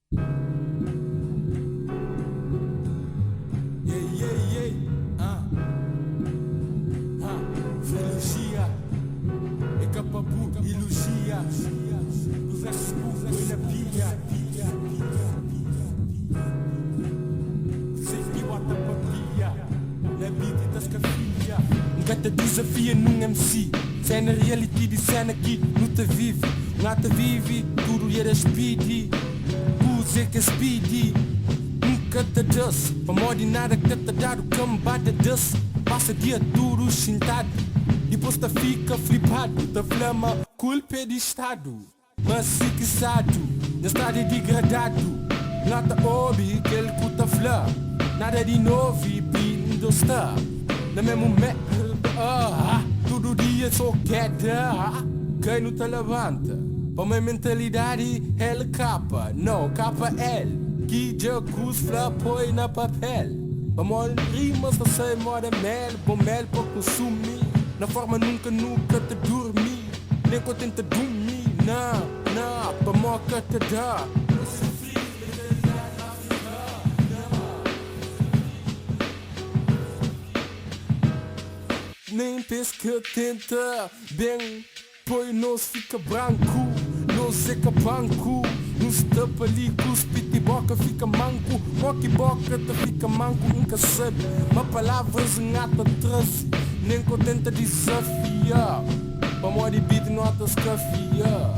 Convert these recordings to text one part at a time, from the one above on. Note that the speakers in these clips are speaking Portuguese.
Trilogia, é capabu, elogia, os expulsos na pia, sei que bota papia, na vida das cafia. Nunca te desafia num MC, cena reality de cena que não te vive, não te vive, tudo era speedy, use que speedy. Nunca te des, para morrer nada que te dá o combate des. Passa dia duro sentado, depois te fica flipado, te flama culpa de estado. Mas se quiçado, na estado degradado, nada ouve que ele cuta flá, nada de novo e pindo está. Na mesmo todo dia só queda, quem não te levanta. Para minha mentalidade, ele capa, não, capa L. Que jacuz flá põe na papel. Para rimas não sei moda mel, bom mel para consumir. Na forma nunca te dormi, nem quando tenta dormir, não, para moca te dá. Nem pesca tenta, bem, põe nós fica branco, nós é capanco. Nos tapa ali, cuspe e boca fica manco. Boca e boca te fica manco, nunca sabe. Mas palavras em ata traze, nem contenta desafiar. Para morrer beat não há descafiar.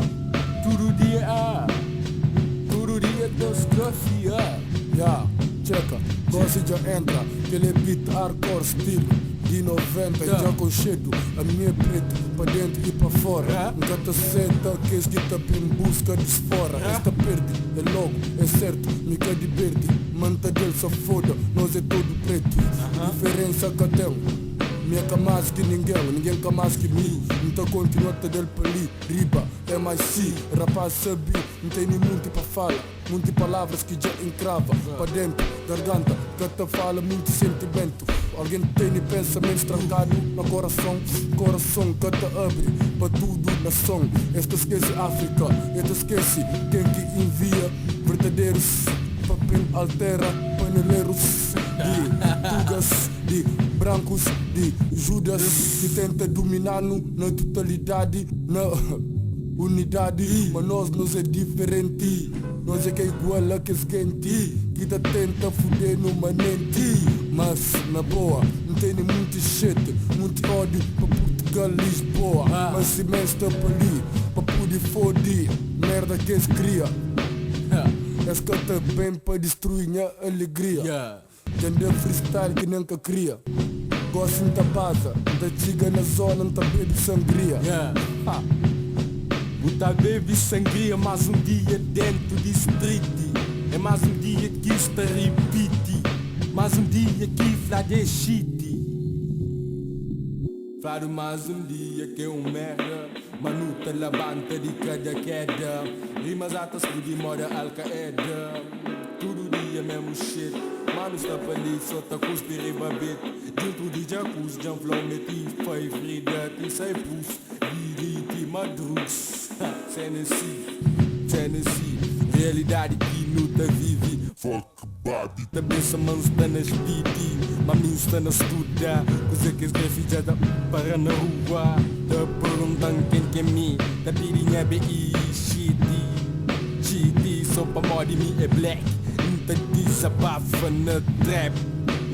Todo dia descafiar. Checa, gosto já entra, aquele beat hardcore estilo de 90, já com cheiro, a minha preto, para dentro e para fora. Nunca te senta, que este tá em busca de fora. Esta perde, é logo, é certo, me quer de verde. Manta dele só foda, nós é todo preto. Diferença que tem, minha mais que ninguém mais que mim. Então continua a dele para ali, riba, é mais si. Rapaz sabe, não tem nem muito para fala, muitas palavras que já encrava para dentro, garganta, que te fala muito sentimento. Alguém tem pensamento trancado no coração que te abre para tudo na som. Este esquece África, este esquece quem que envia verdadeiros papel altera paneleiros de tugas, de brancos, de Judas que tenta dominar-nos na totalidade, na unidade. Mas nós é diferente, nós é que é igual a que esquente, que te tenta fuder no manente. Mas na boa, não tem nem muito shit, muito ódio para Portugal, Lisboa. Mas se mestre para ali, para poder foder, merda que se cria. Esse que tá bem para destruir minha alegria. Tende freestyle que nunca cria. Gosto de base, da chiga na zona, não tá bebe sangria. Buta bebe sangria, mais um dia dentro de street. É mais um dia que está repite, mais um dia que fla de shit. Faro mais um dia que é um merda, manuta levanta de cada queda. Rimas atas que de moda Al-Qaeda. Todo dia mesmo shit, mano está feliz, só tá cuspir e babet. Dentro de jacuzzi, já flow meti favorita. E sai pus, virite, madrugs. Tennessee, realidade que não te vive. Fuck body, também se mãos está nas BD. Mami está na estuda, coisa que escreve já da para na rua. Te perguntam quem é mim, da pirinha BI, shitty, só para morrer me é black. Não te desabafa na trap,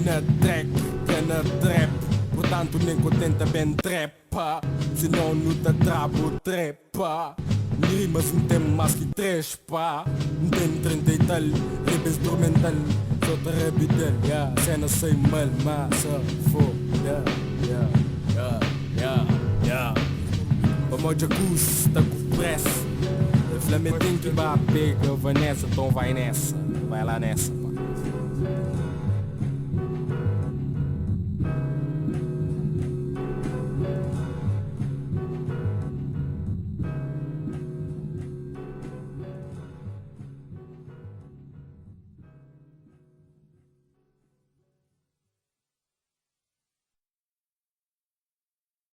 na track, que na trap. Portanto nem contenta bem trepa, senão não te trabo trepa. Rimas não tem mais que três pá, não tem 30 e tal, rap instrumental, só te rebitel, cena sem mal, massa, foda, Vamos ao jacuzzi, tá com pressa, Flamengo tem que bater, Vanessa, então vai nessa, vai lá nessa.